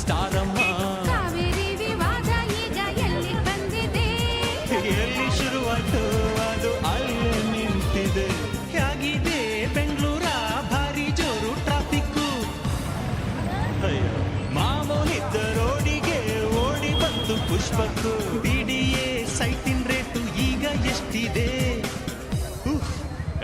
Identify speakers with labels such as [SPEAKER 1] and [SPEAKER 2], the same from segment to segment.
[SPEAKER 1] Star ಅಮ್ಮ.
[SPEAKER 2] ಕಾವೇರಿ ವಿವಾದ ಈಗ ಎಲ್ಲಿ ಬಂದಿದೆ,
[SPEAKER 1] ಎಲ್ಲಿ ಶುರುವಾಯ್ತು ಅದು ಅಲ್ಲಿ ನಿಂತಿದೆ. ಹೇಗಿದೆ ಬೆಂಗಳೂರ ಭಾರಿ ಜೋರು ಟ್ರಾಫಿಕ್ಕು. ಮಾಮೂಲಿದ್ದ ರೋಡಿಗೆ ಓಡಿ ಬಂತು ಪುಷ್ಪಕ್ಕು. BDA ಸೈಟಿನ ರೇಟು ಈಗ ಎಷ್ಟಿದೆ?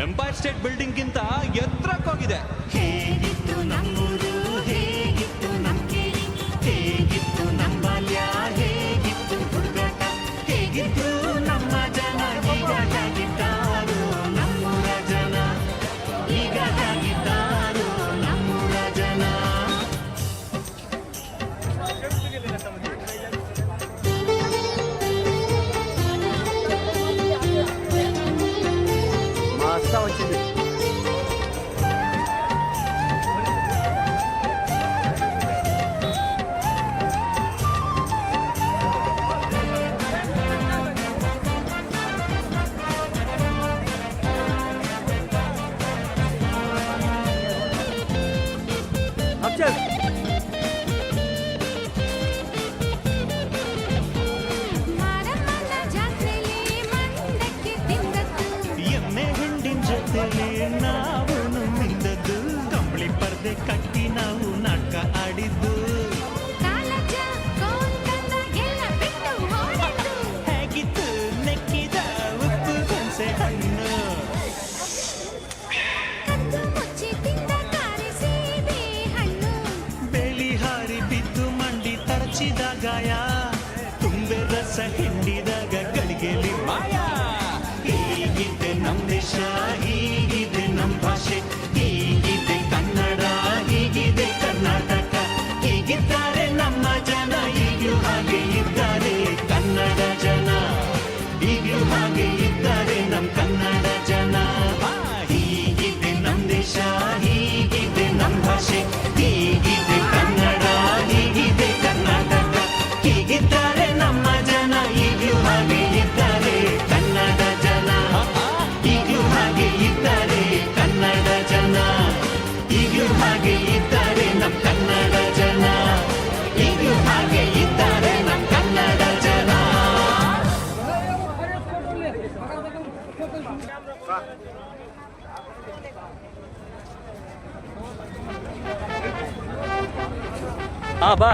[SPEAKER 1] ಎಂಪೈರ್ ಸ್ಟೇಟ್ ಬಿಲ್ಡಿಂಗ್ ಗಿಂತ ಎತ್ತರಕ್ಕೋಗಿದೆ.
[SPEAKER 2] ಹೇಗಿತ್ತು ನಮ್ಮೂರು, ಹೇಗಿತ್ತು ನಮ್ ಕೇರಿ, ಹೇಗಿತ್ತು ನಮ್ಮ ಬಾಲ್ಯ, ಹೇಗಿತ್ತು ಹುಡುಗಾಟ, ಹೇಗಿತ್ತು ನಮ್ಮ ಜನ, ಈಗ ಹೇಗಿದ್ದಾರು ನಮ್ಮೂರ ಜನ, ಈಗ ಹೇಗಿದ್ದಾರು ನಮ್ಮೂರ ಜನ.
[SPEAKER 3] మాస్తా వచ్చింది. అక్షర్
[SPEAKER 2] ಮಾರಮ್ಮನ ಜಾತ್ರೆಲಿ ಮಂಡಕ್ಕಿ ತಿಂದದ್ದು,
[SPEAKER 1] ಎಮ್ಮೆ ಹಿಂಡಿನ ಜೊತೆಲಿ ನಾವು ನಿಂದದ್ದು. ಕಂಬಳಿ ಪರ್ದೆ ಕಟ್ಟಿ ನಾವು ನಾಟಕ ಆಡಿದ್ದು.
[SPEAKER 2] ಕಾಲಜ ಕೋಲ್ಕಂದ ಎಲ್ಲ ಬಿಟ್ಟು ಓಡಿದ್ದು,
[SPEAKER 1] ಹೇಗಿತ್ತು ನೆಕ್ಕಿದ ಉಪ್ಪು ಹುಣಸೆ ಹಣ್ಣು.
[SPEAKER 2] ಕದ್ದು ಮುಚ್ಚಿ ತಿಂದ ಕಾರಿ ಸೀಬೆ ಹಣ್ಣು,
[SPEAKER 1] ಬೇಲಿ ಹಾರಿ ಬಿದ್ದು ಮಂಡಿ ತರಚಿದ ಗಾಯ. ತುಂಬೆ ರಸ ಹಿಂಡಿದಾಗ ಗಳಿಗೆಲಿ ಮಾಯ. ಹೀಗಿದೆ ನಮ್ ದೇಶ, ಹೀಗಿದೆ ನಮ್ ಭಾಷೆ, ಹೀಗಿದೆ ಕನ್ನಡ, ಹೀಗಿದೆ ಕರ್ನಾಟಕ. ಹೀಗಿದ್ದಾರೆ ನಮ್ಮ ಜನ, ಈಗಲೂ ಹಾಗೆ ಇದ್ದಾರೆ ಕನ್ನಡ ಜನ, ಈಗಲೂ ಹಾಗೆ ಇದ್ದಾರೆ ನಮ್ ಕನ್ನಡ ಜನ. ಹೀಗಿದೆ ನಮ್ ದೇಶ, ಹೀಗಿದೆ ನಮ್ ಭಾಷೆ, ಹೀಗಿದೆ ಕನ್ನಡ, ಹೀಗಿದೆ ಕರ್ನಾಟಕ. ಹೀಗಿದ್ದಾರೆ ನಮ್ಮ ಜನ, ಈಗಲೂ ಹಾಗೆ ಇದ್ದಾರೆ ಕನ್ನಡ ಜನ, ಈಗಲೂ ಹಾಗೆ ಇದ್ದಾರೆ ಕನ್ನಡ ಜನ, ಈಗಲೂ ಹಾಗೆ ಇದ್ದಾರೆ ನಮ್ ಕನ್ನಡ ಜನ, ಈಗಲೂ ಹಾಗೆ ಇದ್ದಾರೆ ನಮ್ ಕನ್ನಡ ಜನ.
[SPEAKER 3] బా